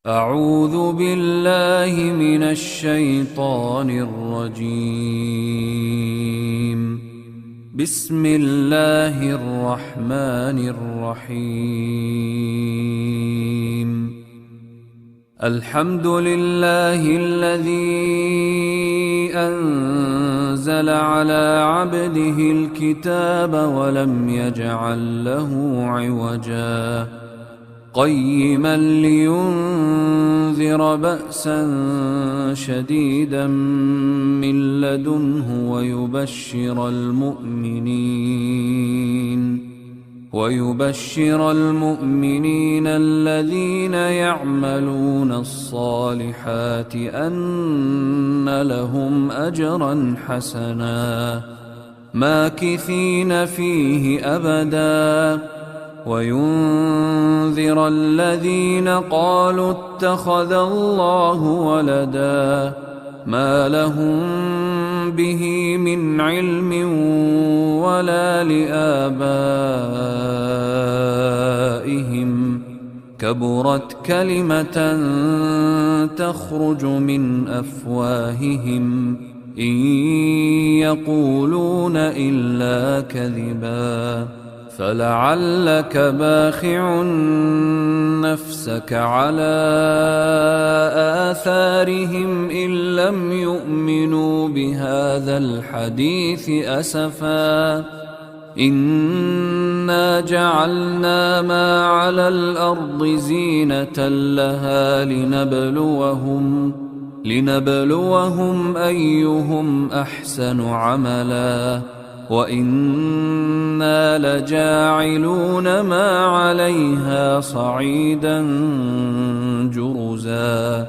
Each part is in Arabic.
أعوذ بالله من الشيطان الرجيم. بسم الله الرحمن الرحيم. الحمد لله الذي أنزل على عبده الكتاب ولم يجعل له عوجا قيما لينذر بأسا شديدا من لدنه ويبشر المؤمنين الذين يعملون الصالحات أن لهم أجرا حسنا ماكثين فيه أبدا وينذر الذين قالوا اتخذ الله ولدا ما لهم به من علم ولا لآبائهم كبرت كلمة تخرج من أفواههم إن يقولون إلا كذبا فلعلك باخع نفسك على آثارهم إن لم يؤمنوا بهذا الحديث أسفا إنا جعلنا ما على الأرض زينة لها لنبلوهم أيهم أحسن عملا وإنا لجاعلون ما عليها صعيدا جرزا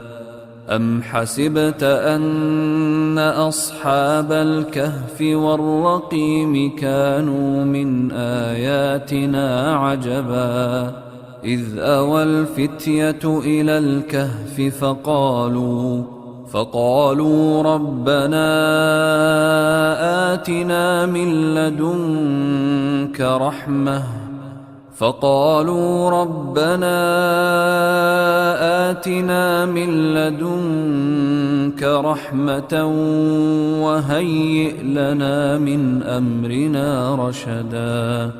أم حسبت أن أصحاب الكهف والرقيم كانوا من آياتنا عجبا إذ أوى الفتية إلى الكهف فقالوا ربنا آتنا من لدنك رحمة وهيئ لنا من أمرنا رشدا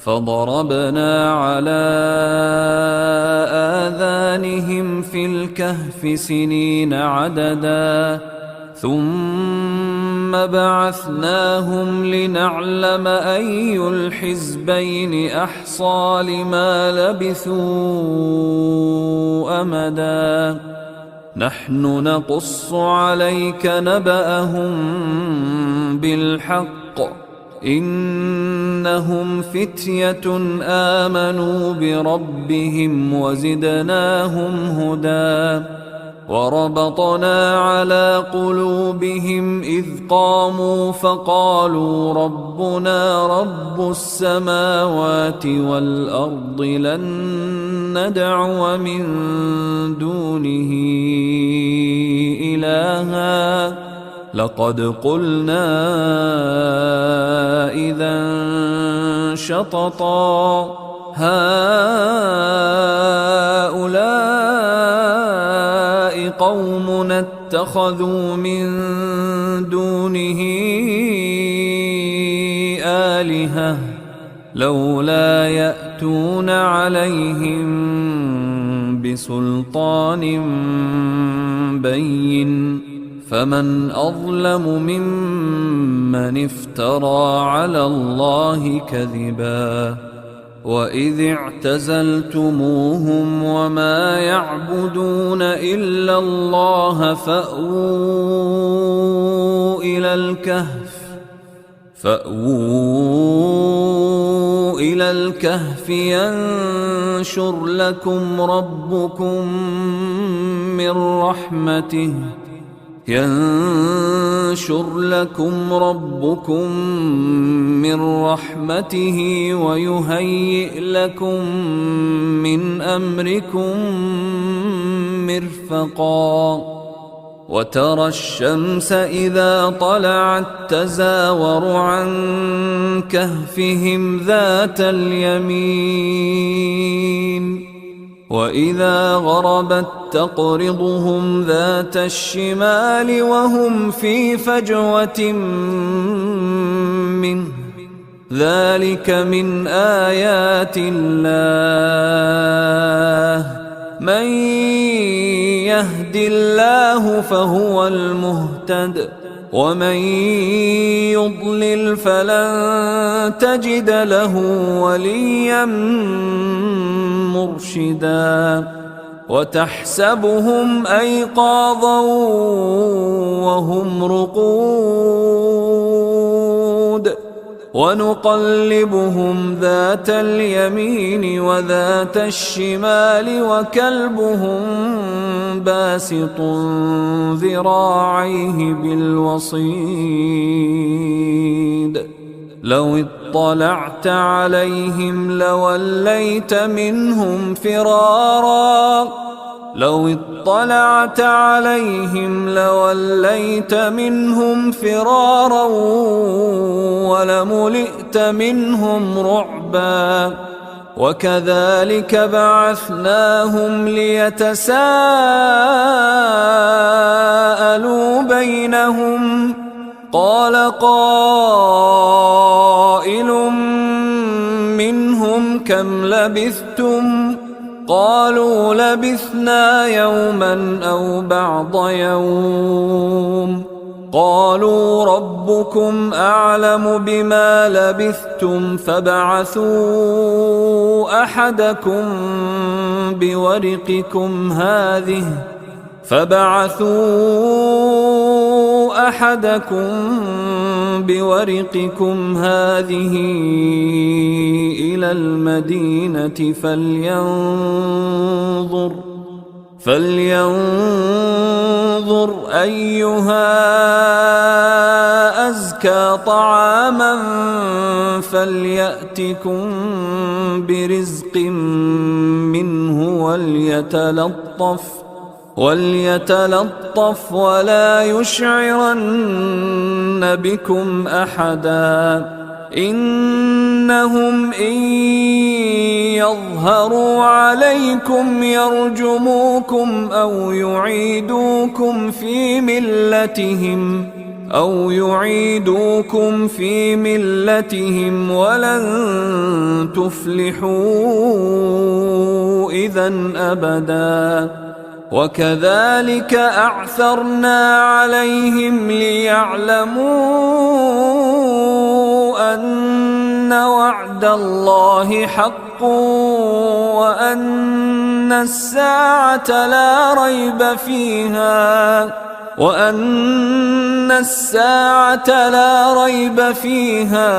فضربنا على آذانهم في الكهف سنين عددا ثم بعثناهم لنعلم أي الحزبين أحصى لما لبثوا أمدا نحن نقص عليك نبأهم بالحق إنهم فتية آمنوا بربهم وزدناهم هدى وربطنا على قلوبهم إذ قاموا فقالوا ربنا رب السماوات والأرض لن ندعو من دونه إلها لقد قلنا إذا شططا هؤلاء قومنا اتخذوا من دونه آلهة لولا يأتون عليهم بسلطان بين فمن أظلم ممن افترى على الله كذبا وإذ اعتزلتموهم وما يعبدون إلا الله فأووا إلى الكهف ينشر لكم ربكم من رحمته ويهيئ لكم من أمركم مرفقا وترى الشمس إذا طلعت تزاور عن كهفهم ذات اليمين وإذا غربت تقرضهم ذات الشمال وهم في فجوة منه ذلك من آيات الله من يهد الله فهو المهتد ومن يضلل فلن تجد له وليا مرشدا وتحسبهم أيقاظا وهم رقود ونقلبهم ذات اليمين وذات الشمال وكلبهم باسط ذراعيه بالوصيد لو اطلعت عليهم لوليت منهم فرارا ولملئت منهم رعبا وكذلك بعثناهم ليتساءلوا بينهم قال قائل منهم كم لبثتم قالوا لبثنا يوما أو بعض يوم قالوا ربكم أعلم بما لبثتم فابعثوا أحدكم بورقكم هذه إلى المدينة فلينظر أيها أزكى طعاما فليأتكم برزق منه وليتلطف ولا يشعرن بكم أحدا إنهم إن يظهروا عليكم يرجموكم أو يعيدوكم في ملتهم ولن تفلحوا إذن أبدا وكذلك أعثرنا عليهم ليعلموا أن وعد الله حق وأن الساعة لا ريب فيها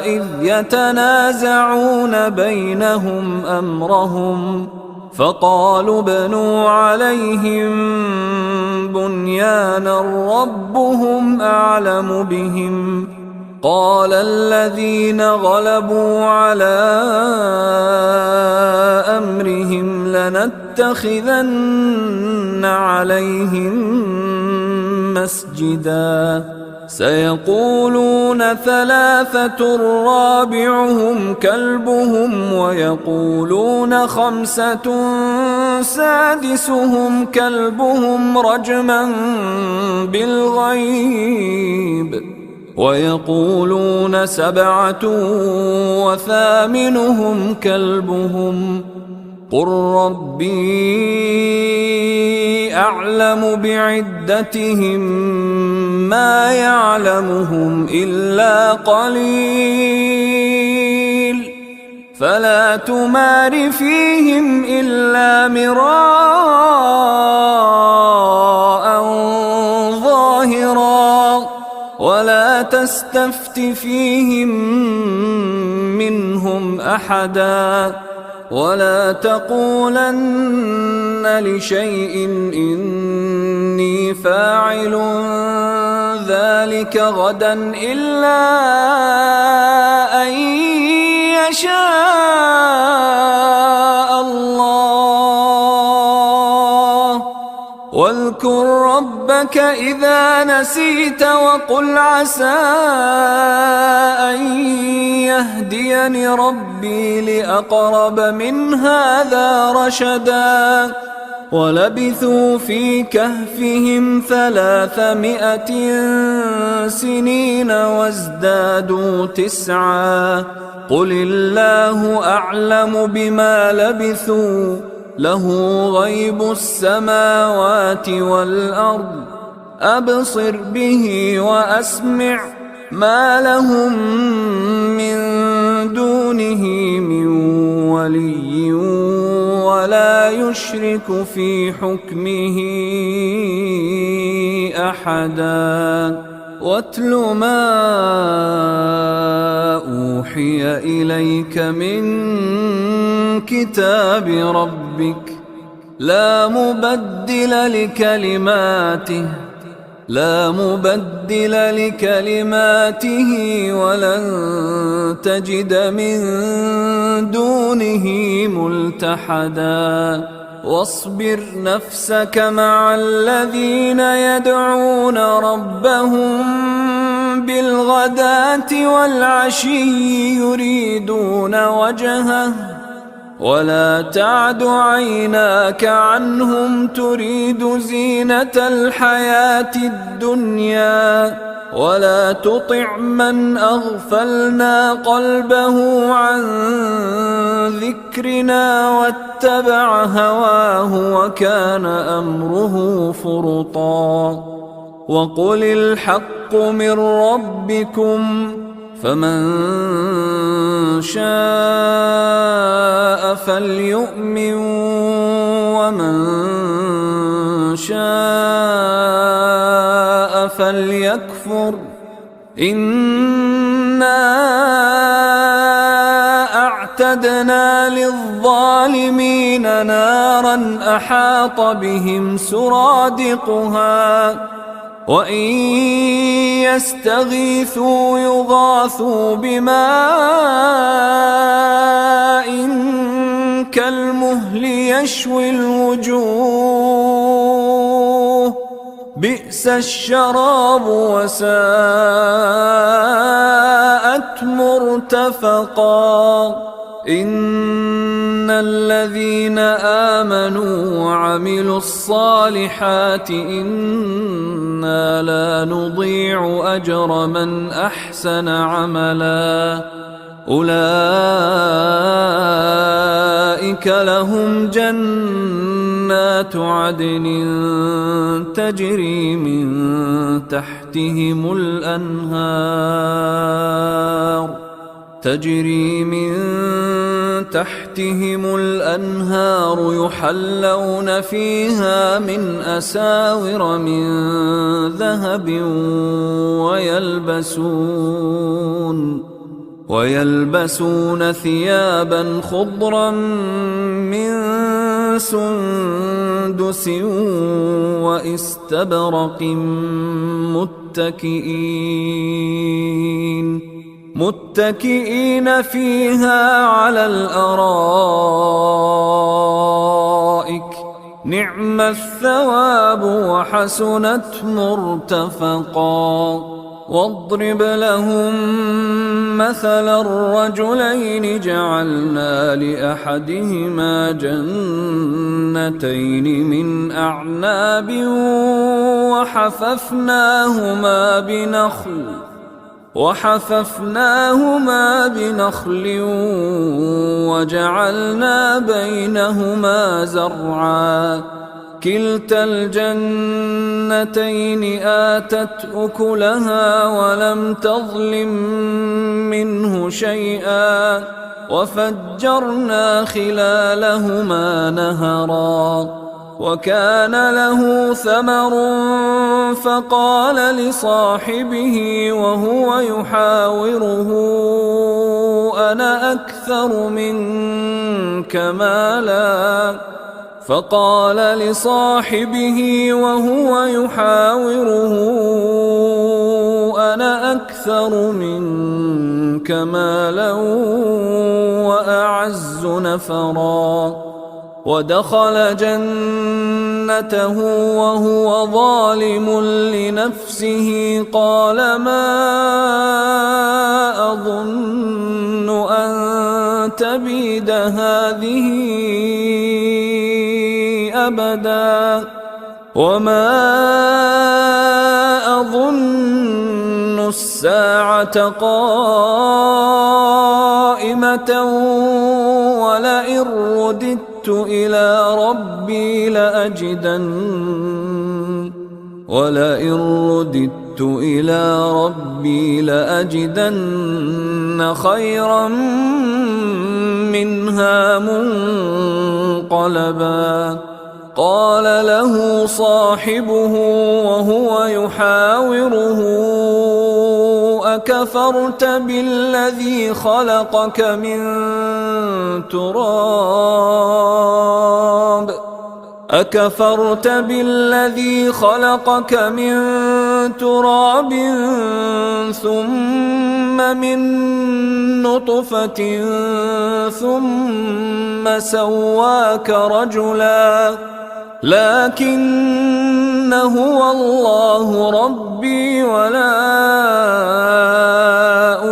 إذ يتنازعون بينهم أمرهم فقالوا ابنوا عليهم بنيانا ربهم أعلم بهم قال الذين غلبوا على أمرهم لنتخذن عليهم مسجدا سيقولون ثلاثة رابعهم كلبهم ويقولون خمسة سادسهم كلبهم رجما بالغيب ويقولون سبعة وثامنهم كلبهم قل ربي أعلم بعدتهم ما يعلمهم إلا قليل فلا تمار فيهم إلا مراء ظاهرا ولا تستفت فيهم منهم أحدا ولا تقولن لشيء إني فاعل ذلك غدا إلا أن يشاء الله واذكر ربك إذا نسيت وقل عسى أن يهديني ربي لأقرب من هذا رشدا ولبثوا في كهفهم 300 سنين وازدادوا 9 قل الله أعلم بما لبثوا له غيب السماوات والأرض أبصر به وأسمع ما لهم من دونه من ولي ولا يشرك في حكمه أحدا واتل ما أوحي إليك من كتاب ربك لا مبدل لكلماته ولن تجد من دونه ملتحدا واصبر نفسك مع الذين يدعون ربهم بالغداة والعشي يريدون وجهه ولا تعد عيناك عنهم تريد زينة الحياة الدنيا ولا تطع من أغفلنا قلبه عن ذكرنا واتبع هواه وكان أمره فرطا وقل الحق من ربكم فمن شاء فليؤمن ومن شاء فليكفر إنا أعتدنا للظالمين نارا أحاط بهم سرادقها وإن يستغيثوا يغاثوا بماء كالمهل يشوي الوجوه بئس الشراب وساءت مرتفقا إن الذين آمنوا وعملوا الصالحات إنا لا نضيع أجر من أحسن عملا أولئك لهم جنات عدن تجري من تحتهم الأنهار يحلون فيها من أساور من ذهب ويلبسون ثيابا خضرا من سندس واستبرق متكئين فيها على الأرائك نعم الثواب وحسنت مرتفقا واضرب لهم مثلا الرجلين جعلنا لأحدهما جنتين من أعناب وحففناهما بنخل وجعلنا بينهما زرعا كلتا الجنتين آتت أكلها ولم تظلم منه شيئا وفجرنا خلالهما نهرا وكان له ثمر فقال لصاحبه وهو يحاوره أنا أكثر منك مالا وأعز نفرا ودخل جنته جنته وهو ظالم لنفسه قال ما أظن أن تبيد هذه أبدا وما أظن الساعة قائمة ولئن رددت إلى ربي لأجدن خيرا منها منقلبا قال له صاحبه وهو يحاوره أكفرت بالذي خلقك من تراب ثم من نطفة ثم سواك رجلا لكن هو الله ربي ولا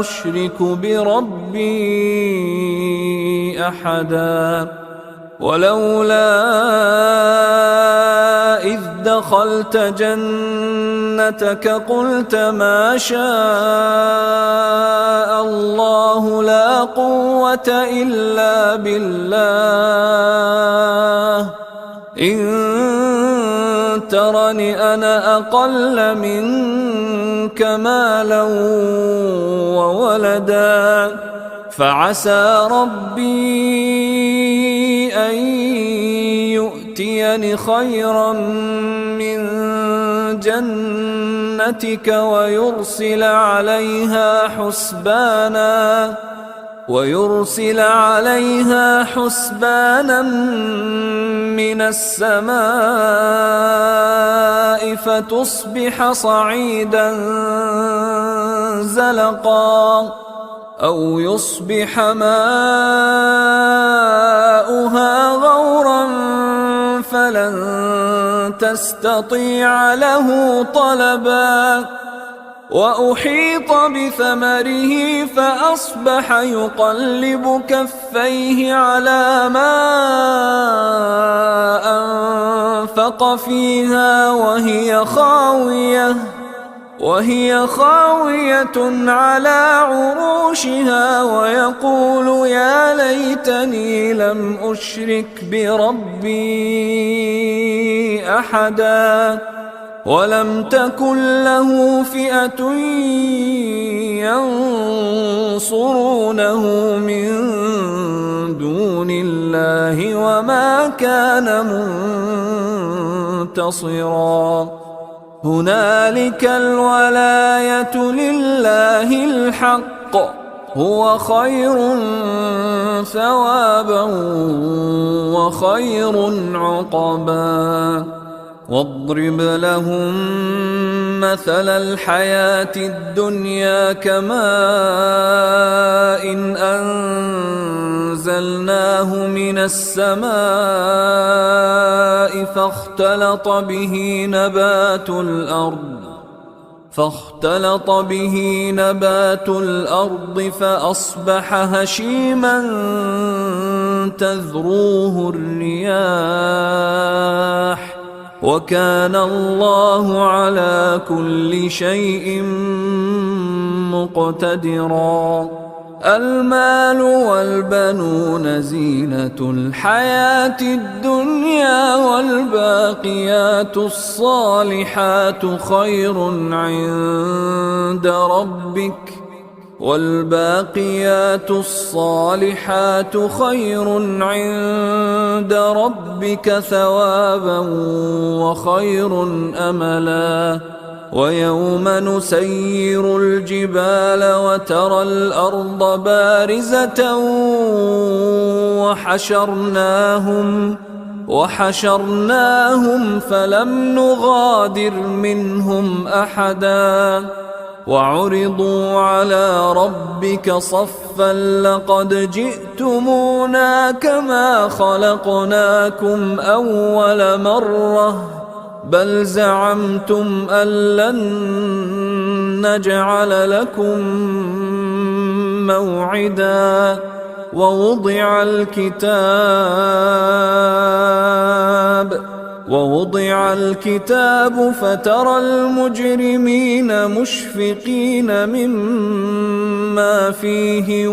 أشرك بربي أحدا ولولا إذ دخلت جنتك قلت ما شاء الله لا قوة إلا بالله إن ترني أنا أقل منك مالا وولدا فعسى ربي أن يؤتيني خيرا من جنتك ويرسل عليها حسبانا من السماء فتصبح صعيدا زلقا أو يصبح ماؤها غورا فلن تستطيع له طلبا وأحيط بثمره فأصبح يقلب كفيه على ما أنفق فيها وهي خاوية على عروشها ويقول يا ليتني لم أشرك بربي أحدا ولم تكن له فئة ينصرونه من دون الله وما كان منتصرا هنالك الولاية لله الحق هو خير ثوابا وخير عقبا واضرب لهم مثل الحياة الدنيا كماء إن أنزلناه من السماء فاختلط به نبات الأرض فأصبح هشيما تذروه الرياح وكان الله على كل شيء مقتدرا المال والبنون زينة الحياة الدنيا والباقيات الصالحات خير عند ربك ثوابا وخير أملا ويوم نسير الجبال وترى الأرض بارزة وحشرناهم فلم نغادر منهم أحدا وعرضوا على ربك صفا لقد جئتمونا كما خلقناكم أول مرة بل زعمتم أن لن نجعل لكم موعدا ووضع الكتاب فترى المجرمين مشفقين مما فيه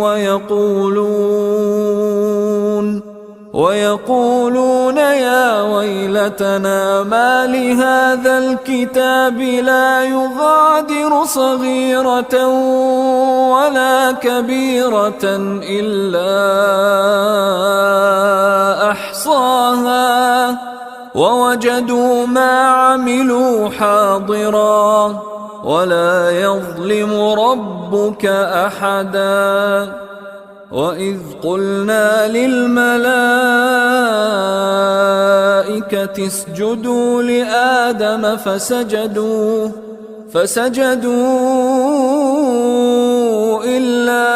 ويقولون يا ويلتنا ما لهذا الكتاب لا يغادر صغيرة ولا كبيرة إلا أحصاها ووجدوا ما عملوا حاضرا ولا يظلم ربك أحدا. وإذ قلنا للملائكة اسجدوا لآدم فسجدوا إلا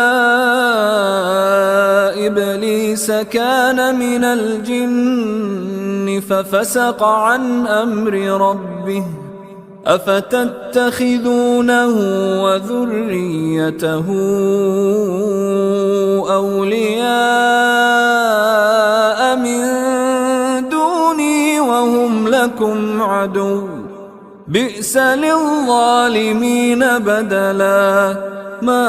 إبليس كان من الجن ففسق عن أمر ربه أفتتخذونه وذريته أولياء من دوني وهم لكم عدو بئس للظالمين بدلا. ما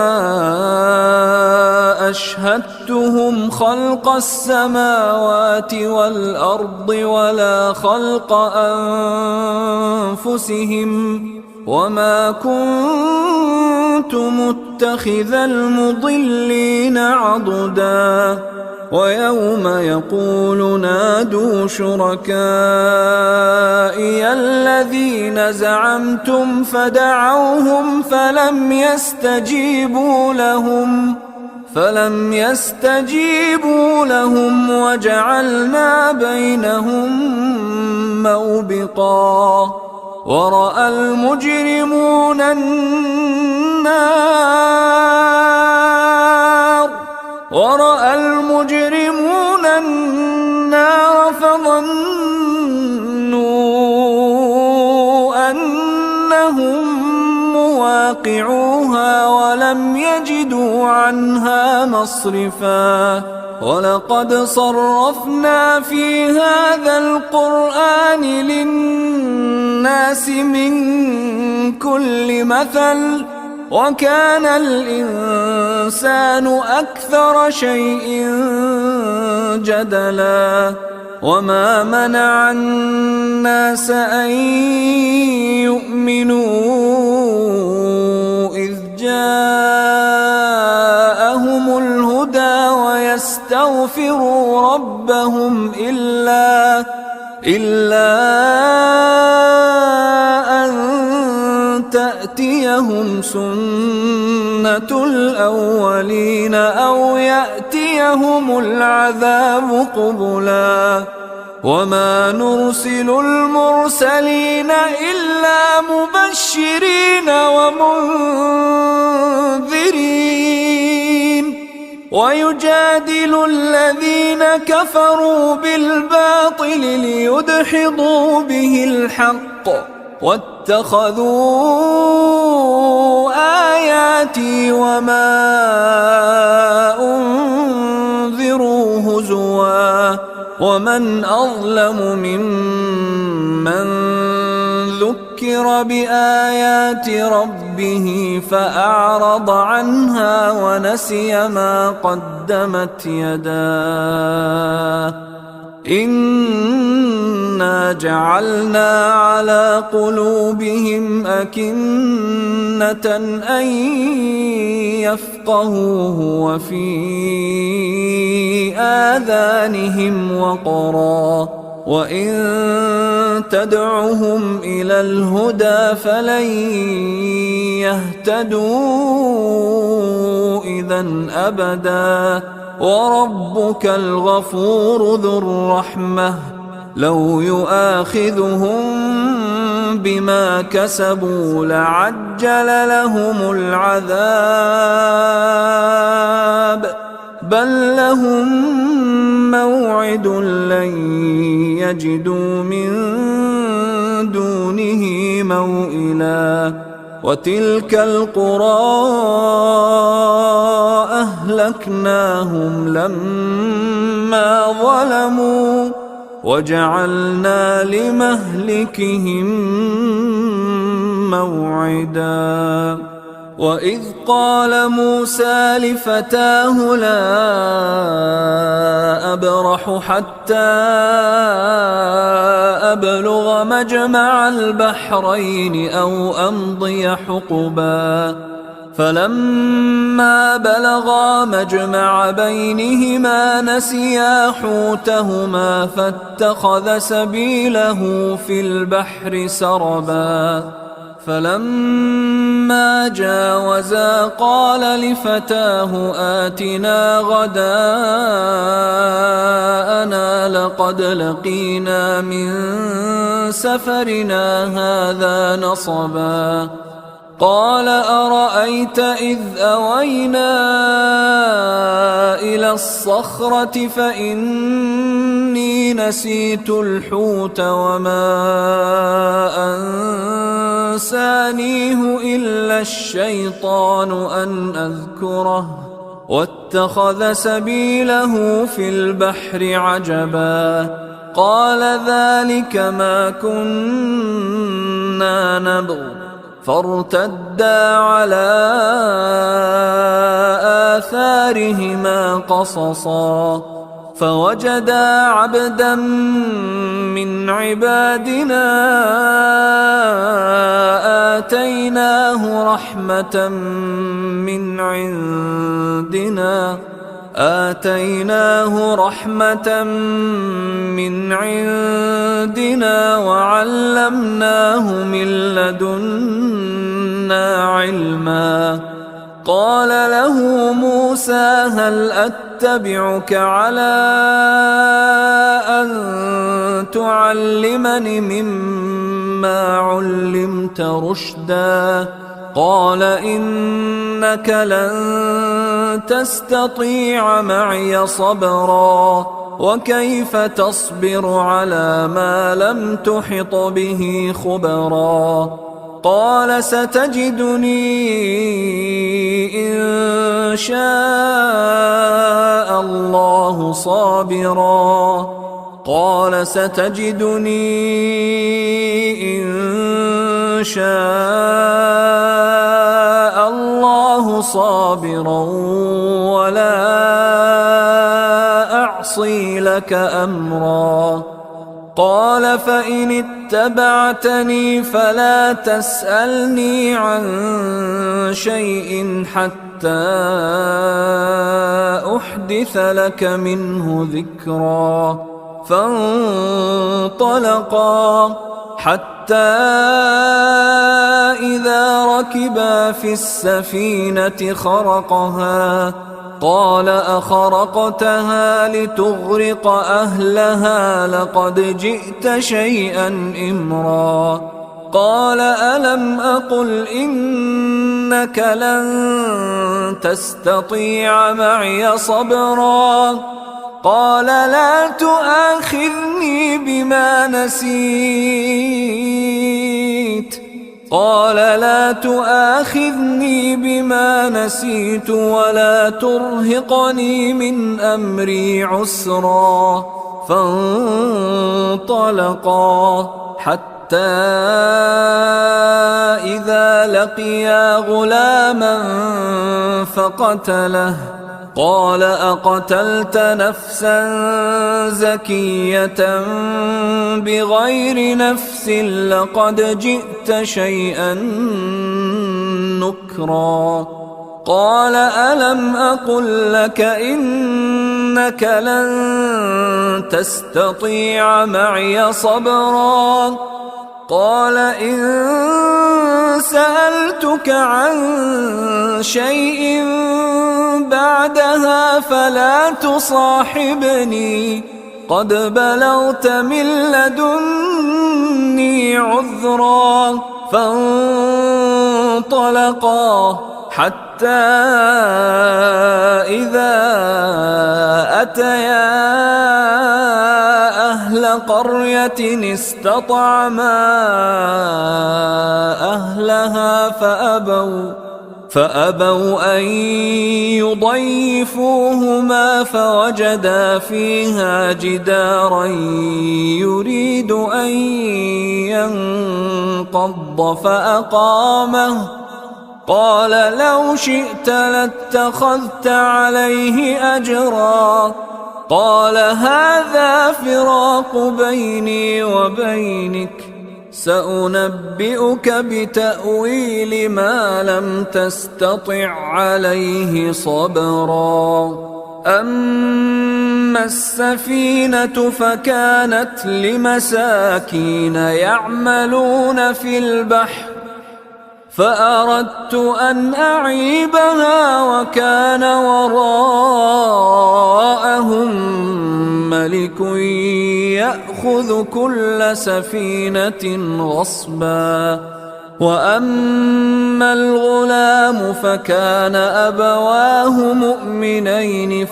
أشهدتهم خلق السماوات والأرض ولا خلق أنفسهم وما كنت متخذ المضلين عضدا. ويوم يقول نادوا شركائي الذين زعمتم فدعوهم فلم يستجيبوا لهم وجعلنا بينهم موبقا. ورأى المجرمون النار فظنوا أنهم مواقعوها ولم يجدوا عنها مصرفا. ولقد صرفنا في هذا القرآن للناس من كل مثل وكان الإنسان أكثر شيء جدلا. وما منع الناس أن يؤمنوا إذ جاءهم الهدى ويستغفروا ربهم إلا أن تأتيهم سنة الأولين أو يأتيهم العذاب قبلا. وما نرسل المرسلين إلا مبشرين ومنذرين ويجادل الذين كفروا بالباطل ليدحضوا به الحق واتخذوا آياتي وما أنذروا هزوا. ومن أظلم ممن ذكر بآيات ربه فأعرض عنها ونسي ما قدمت يداه. إنا جعلنا على قلوبهم أكنة أن يفقهوه وفي آذانهم وقرا وإن تدعهم إلى الهدى فلن يهتدوا إذن أبدا. وربك الغفور ذو الرحمة لو يؤاخذهم بما كسبوا لعجل لهم العذاب بل لهم موعد لن يجدوا من دونه موئلا وتلك القرى أهلكناهم لما ظلموا وجعلنا لمهلكهم موعدا وإذ قال موسى لفتاه لا أبرح حتى أبلغ مجمع البحرين أو أمضي حقبا فلما بلغا مجمع بينهما نسيا حوتهما فاتخذ سبيله في البحر سربا فلما جاوزا قال لفتاه آتنا غداءنا لقد لقينا من سفرنا هذا نصبا قال أرأيت إذ أوينا إلى الصخرة فإني نسيت الحوت وما أنسانيه إلا الشيطان أن أذكره واتخذ سبيله في البحر عجبا قال ذلك ما كنا نبغ فارتدا على آثارهما قصصا فوجدا عبدا من عبادنا آتيناه رحمة من عندنا وعلمناه من لدنا علما قال له موسى هل أتبعك على أن تعلمني مما علمت رشدا قال إنك لن تستطيع معي صبرا وكيف تصبر على ما لم تحط به خبرا قال ستجدني إن شاء الله صابرا قال ستجدني إن شاء الله صابرا ولا أعصي لك أمرا قال فإن اتبعتني فلا تسألني عن شيء حتى أحدث لك منه ذكرا فانطلقا حتى إذا ركبا في السفينة خرقها قال أخرقتها لتغرق أهلها لقد جئت شيئا إمرا قال ألم أقل إنك لن تستطيع معي صبرا قال لا تؤاخذني بما نسيت ولا ترهقني من أمري عسرا فانطلقا حتى إذا لقيا غلاما فقتله قال أقتلت نفسا زكية بغير نفس لقد جئت شيئا نكرا قال ألم أقل لك إنك لن تستطيع معي صبرا قال إن سألتك عن شيء بعدها فلا تصاحبني قد بلغت من لدني عذرا. فانطلقا حتى إذا أتيا أهل قرية استطعما أهلها فأبوا أن يضيفوهما فوجدا فيها جدارا يريد أن ينقض فأقامه. قال لو شئت لاتخذت عليه أجرا. قال هذا فراق بيني وبينك، سأنبئك بتأويل ما لم تستطع عليه صبرا. أما السفينة فكانت لمساكين يعملون في البحر فأردت أن أعيبها وكان وراءهم ملك يأخذ كل سفينة غصبا. وأما الغلام فكان أبواه مؤمنين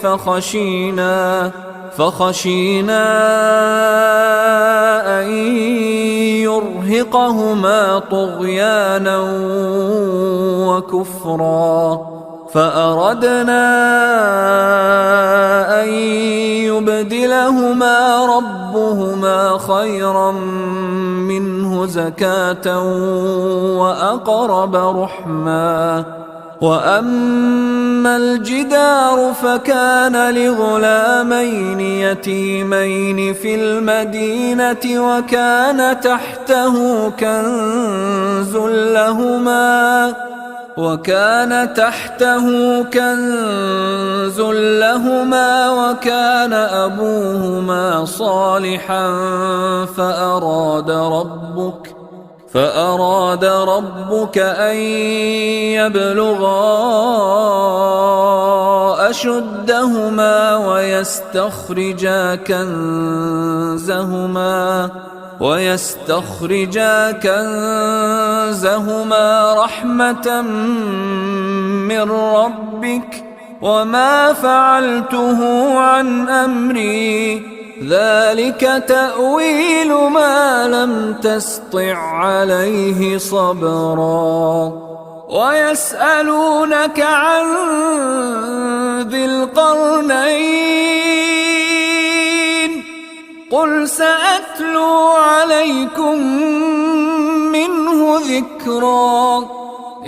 فخشينا أن يرهقهما طغيانا وكفرا. فأردنا أن يبدلهما ربهما خيرا منه زكاة وأقرب رحما. وأما الجدار فكان لغلامين يتيمين في المدينة وكان تحته كنز لهما وكان أبوهما صالحا فأراد ربك أن يبلغا أشدهما ويستخرجا كنزهما رحمة من ربك وما فعلته عن أمري ذلك تأويل ما لم تسطع عليه صبرا. ويسألونك عن ذي القرنين قل سأتلو عليكم منه ذكرا.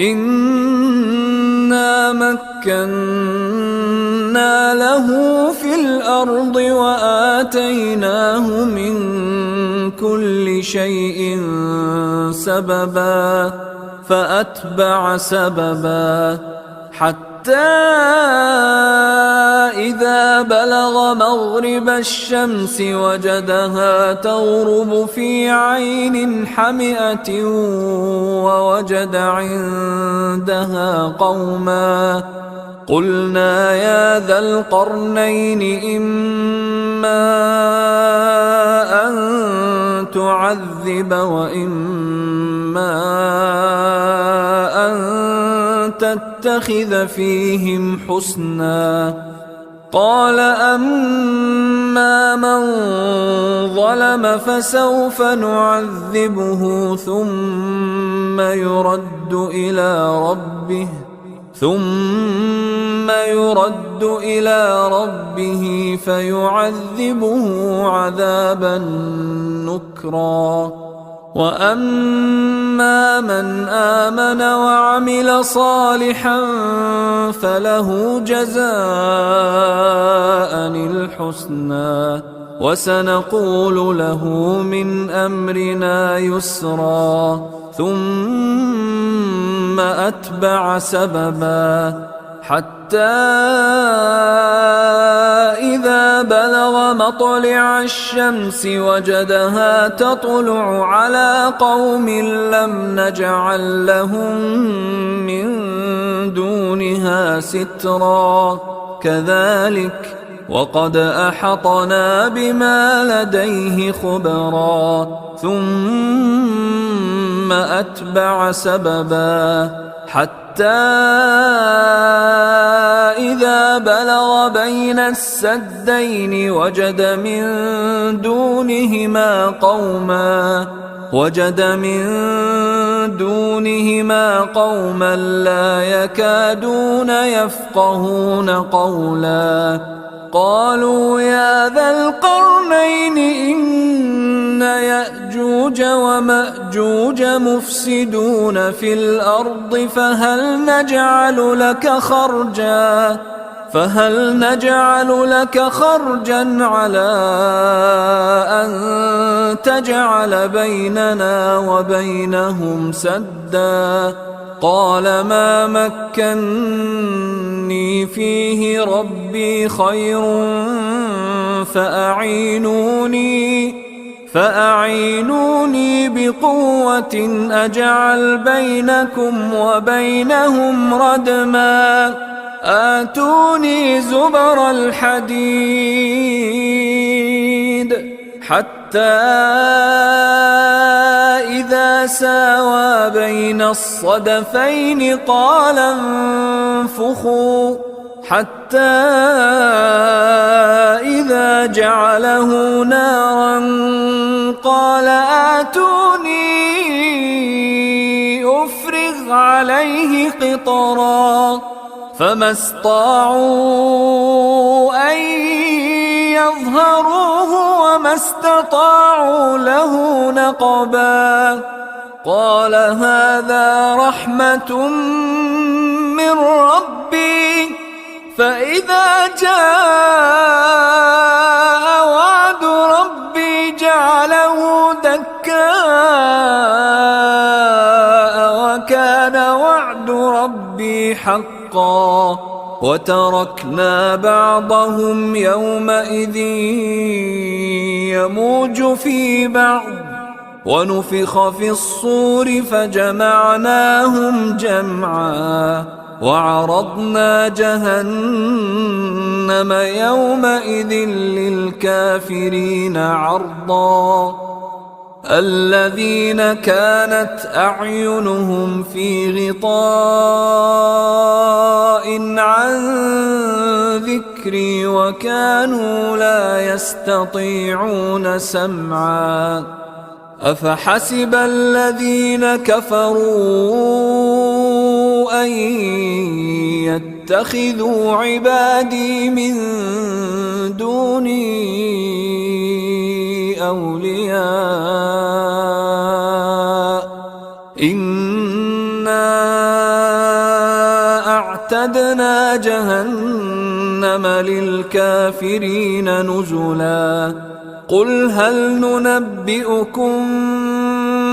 إنا مكنا له في الأرض وآتيناه من كل شيء سببا فأتبع سببا حتى إذا بلغ مغرب الشمس وجدها تغرب في عين حمئة ووجد عندها قوما قلنا يا ذا القرنين إما أن تعذب وإما أن تتخذ فيهم حسنا. قال أما من ظلم فسوف نعذبه ثم يرد إلى ربه فيعذبه عذابا نكرا. وأما من آمن وعمل صالحا فله جزاء الحسنى وسنقول له من أمرنا يسرا. ثم أتبع سببا حتى إذا بلغ مطلع الشمس وجدها تطلع على قوم لم نجعل لهم من دونها سترا كذلك وقد أحطنا بما لديه خبرا ثم أتبع سببا حتى إذا بلغ بين السدين وجد من دونهما قوما لا يكادون يفقهون قولا قالوا يا ذا القرنين إن يأجوج ومأجوج مفسدون في الأرض فهل نجعل لك خرجا على أن تجعل بيننا وبينهم سدا قال ما مكني فيه ربي خير فأعينوني بقوة أجعل بينكم وبينهم ردما آتوني زبر الحديد حتى إذا ساوى بين الصدفين قال انفخوا حتى إذا جعله نارا قال آتوني أفرغ عليه قطرا فما استطاعوا أن يظهروه وما استطاعوا له نقبا قال هذا رحمة من ربي فإذا جاء وعد ربي جعله دكاء وكان وعد ربي حقا وتركنا بعضهم يومئذ يموج في بعض ونفخ في الصور فجمعناهم جمعا وعرضنا جهنم يومئذ للكافرين عرضا الذين كانت أعينهم في غطاء عن ذكري وكانوا لا يستطيعون سمعا أفحسب الذين كفروا أن يتخذوا عبادي من دوني أولياء إنا أعتدنا جهنم للكافرين نزلا قل هل ننبئكم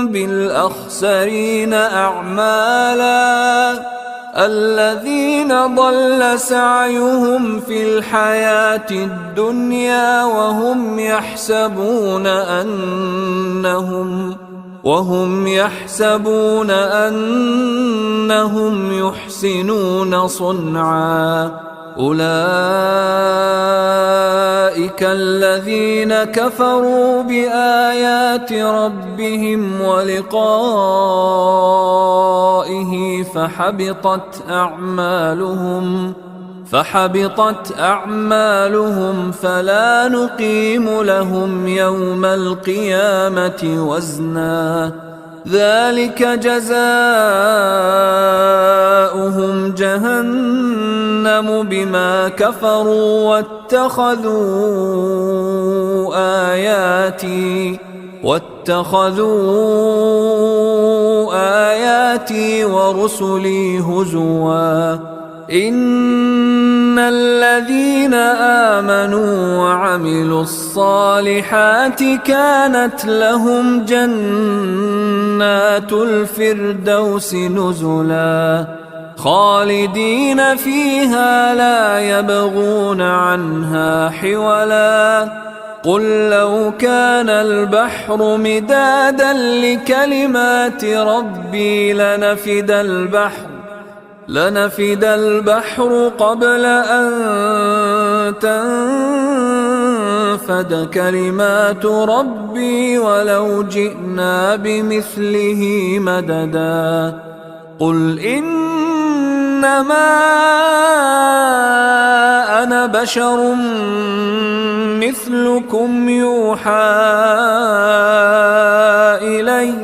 بالأخسرين أعمالا الذين ضل سعيهم في الحياة الدنيا وهم يحسبون أنهم يحسنون صنعا أولئك الذين كفروا بآيات ربهم ولقائه فحبطت أعمالهم فلا نقيم لهم يوم القيامة وزنا ذلك جزاؤهم جهنم بما كفروا واتخذوا آياتي ورسلي هزوا إن الذين آمنوا وعملوا الصالحات كانت لهم جنات الفردوس نزلا خالدين فيها لا يبغون عنها حولا قل لو كان البحر مدادا لكلمات ربي لنفد البحر قبل أن تنفد كلمات ربي ولو جئنا بمثله مددا قل إنما أنا بشر مثلكم يوحى إلي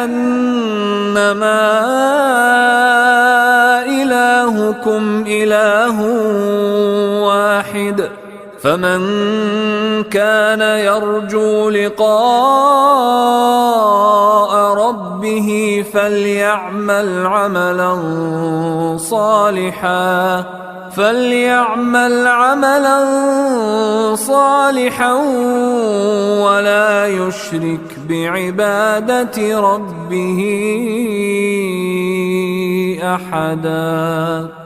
أنما إلهكم إله واحد فمن كان يرجو لقاء ربه فليعمل عملا صالحا ولا يشرك بعبادة ربه أحدا.